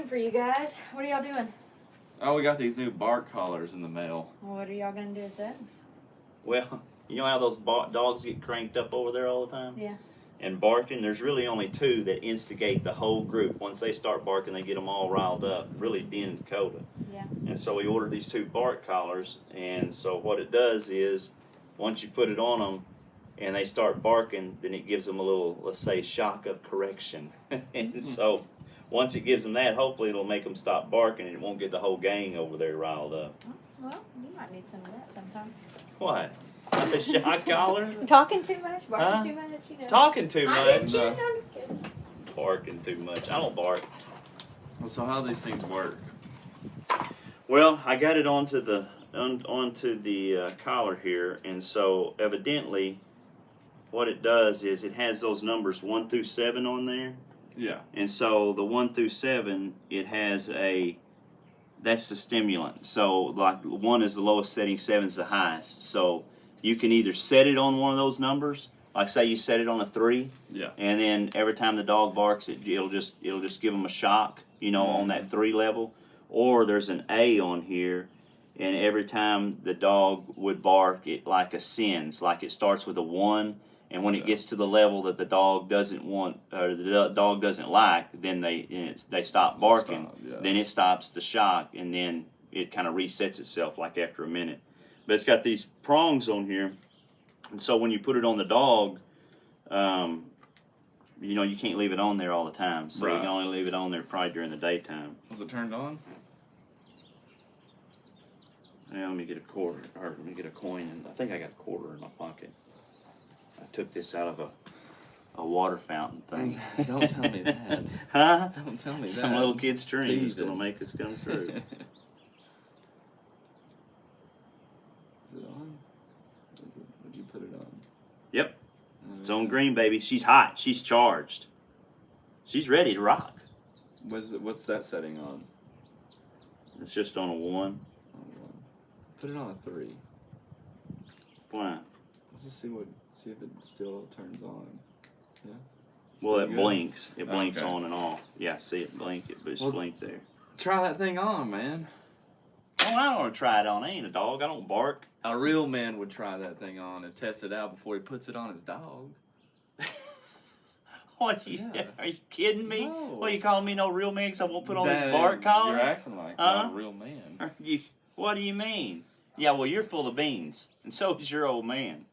for you guys. What are y'all doing? Oh, we got these new bark collars in the mail. What are y'all gonna do with those? Well, you know how those dogs get cranked up over there all the time? Yeah. And barking, there's really only two that instigate the whole group. Once they start barking, they get them all riled up, really Den and Dakota. Yeah. And so we ordered these two bark collars, and so what it does is, once you put it on them and they start barking, then it gives them a little, let's say, shock of correction. And so once it gives them that, hopefully it'll make them stop barking and it won't get the whole gang over there riled up. Well, you might need some of that sometime. What? The shock collar? Talking too much? Barking too much? You know. Talking too much? I'm just kidding. Barking too much. I don't bark. Well, so how do these things work? Well, I got it onto the collar here, and so evidently what it does is it has those numbers 1 through 7 on there. Yeah. And so the 1 through 7, it has that's the stimulant. So like 1 is the lowest setting, 7 is the highest. So you can either set it on one of those numbers, like say you set it on a 3, yeah, and then every time the dog barks, it'll just give them a shock, on that 3 level. Or there's an A on here, and every time the dog would bark, it like ascends, like it starts with a 1, and when it gets to the level that the dog doesn't want or the dog doesn't like, then they stop barking. Then it stops the shock, and then it kind of resets itself like after a minute. But it's got these prongs on here, and so when you put it on the dog, you can't leave it on there all the time. So you can only leave it on there probably during the daytime. Was it turned on? Now let me get a quarter, or let me get a coin, and I think I got a quarter in my pocket. I took this out of a water fountain thing. Don't tell me that. Huh? Don't tell me that. Some little kid's dream is Please going to make this come true. Is it on? Would you put it on? Yep. It's on green, baby. She's hot. She's charged. She's ready to rock. What's that setting on? It's just on a 1. Put it on a 3. Why? Let's just see if it still turns on. Yeah. Well, it blinks. It blinks on and off. Yeah, see it blink. It's blinked there. Try that thing on, man. Oh, I don't want to try it on. I ain't a dog. I don't bark. A real man would try that thing on and test it out before he puts it on his dog. What? Yeah. Are you kidding me? No. What, you calling me no real man because I won't put on this bark collar? You're acting like not a real man. What do you mean? Yeah, well, you're full of beans, and so is your old man.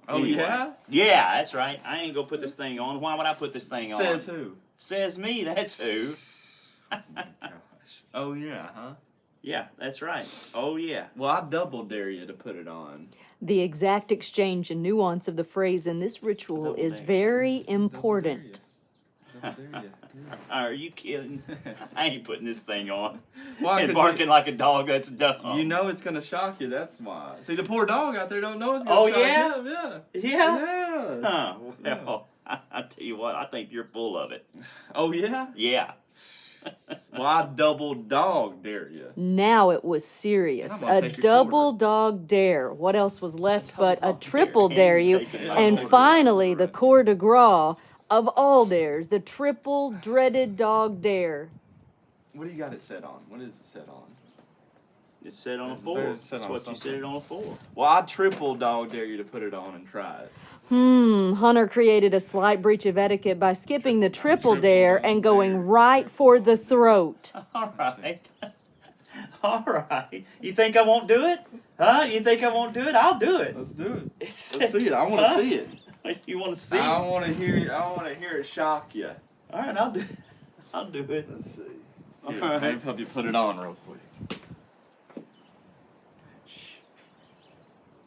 Oh, Anyway. yeah? Yeah, that's right. I ain't gonna put this thing on. Why would I put this thing on? Says who? Says me, that's who. Gosh. Oh, yeah, huh? Yeah, that's right. Oh, yeah. Well, I double dare you to put it on. The exact exchange and nuance of the phrase in this ritual is very important. Double dare you. Are you kidding? I ain't putting this thing on. Why? And barking like a dog, that's dumb. You know it's going to shock you, that's why. See, the poor dog out there don't know it's going to shock him. Yeah? Yeah? Yes. Huh. Well, I tell you what, I think you're full of it. Oh, yeah? Yeah. Well, I double dog dare you. Now it was serious. I'm gonna A take your double quarter. dog dare. What else was left but a dog triple dare. dare you? Take it. And Quarter. finally, the corps de gras of all dares, the triple dreaded dog dare. What do you got it set on? What is it set on? It's set on a 4. There's set That's on what you something. set it on a 4. Well, I triple dog dare you to put it on and try it. Hunter created a slight breach of etiquette by skipping the triple dare and going right for the throat. All right. All right. You think I won't do it? Huh? You think I won't do it? I'll do it. Let's do it. Let's Let's see it. I want to see it. You want to see? I want to hear it. I want to hear it shock you. All right, I'll do it. I'll do it. Let's see. All Here, right. let me help you put it on real quick.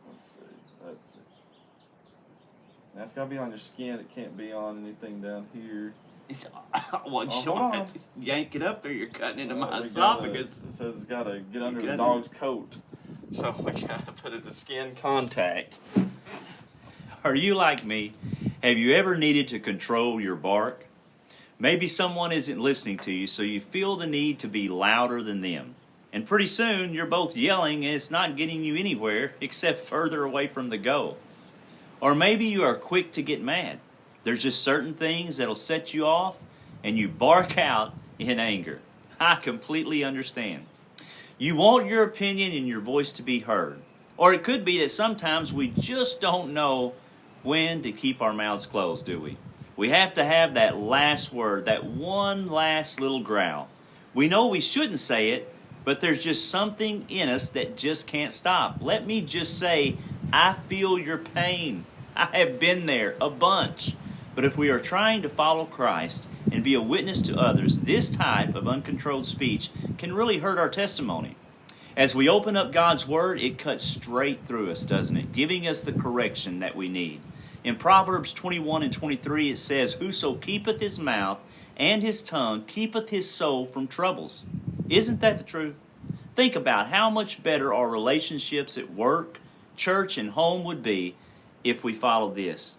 Let's see. Let's see. That's got to be on your skin. It can't be on anything down here. It's, well, hold Shaun, on. yank it up there. You're cutting into my We esophagus. It says it's got to get under the gotta- dog's coat. So we got to put it to skin contact. Are you like me? Have you ever needed to control your bark? Maybe someone isn't listening to you, so you feel the need to be louder than them. And pretty soon, you're both yelling and it's not getting you anywhere except further away from the goal. Or maybe you are quick to get mad. There's just certain things that'll set you off and you bark out in anger. I completely understand. You want your opinion and your voice to be heard. Or it could be that sometimes we just don't know when to keep our mouths closed, do we? We have to have that last word, that one last little growl. We know we shouldn't say it, but there's just something in us that just can't stop. Let me just say, I feel your pain. I have been there a bunch. But if we are trying to follow Christ and be a witness to others, this type of uncontrolled speech can really hurt our testimony. As we open up God's Word, it cuts straight through us, doesn't it? Giving us the correction that we need. In Proverbs 21 and 23, it says, Whoso keepeth his mouth and his tongue keepeth his soul from troubles. Isn't that the truth? Think about how much better our relationships at work, church, and home would be if we followed this.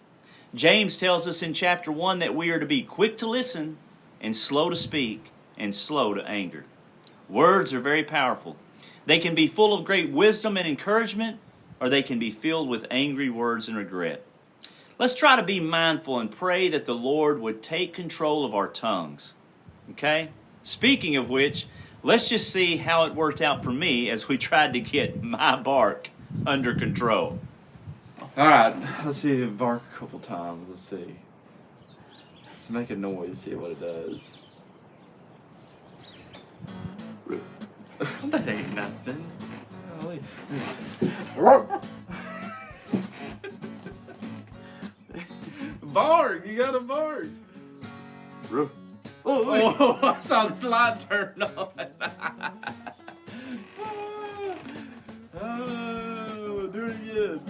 James tells us in chapter 1 that we are to be quick to listen and slow to speak and slow to anger. Words are very powerful. They can be full of great wisdom and encouragement, or they can be filled with angry words and regret. Let's try to be mindful and pray that the Lord would take control of our tongues. Okay? Speaking of which, let's just see how it worked out for me as we tried to get my bark under control. All right, let's see it bark a couple times. Let's see. Let's make a noise, see what it does. That ain't nothing. Bark! You gotta bark! Oh, I saw the light turn on. Oh, do it again.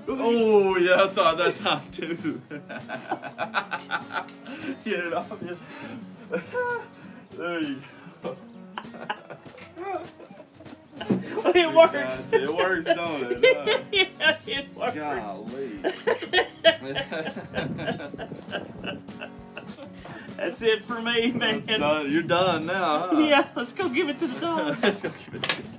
Oh, yeah, I saw it that time too. Get it off you. There you go. It works. It works, don't it? Yeah, it works. Golly. That's it for me, man. You're done now, huh? Yeah, let's go give it to the dog. Let's go give it to the dog.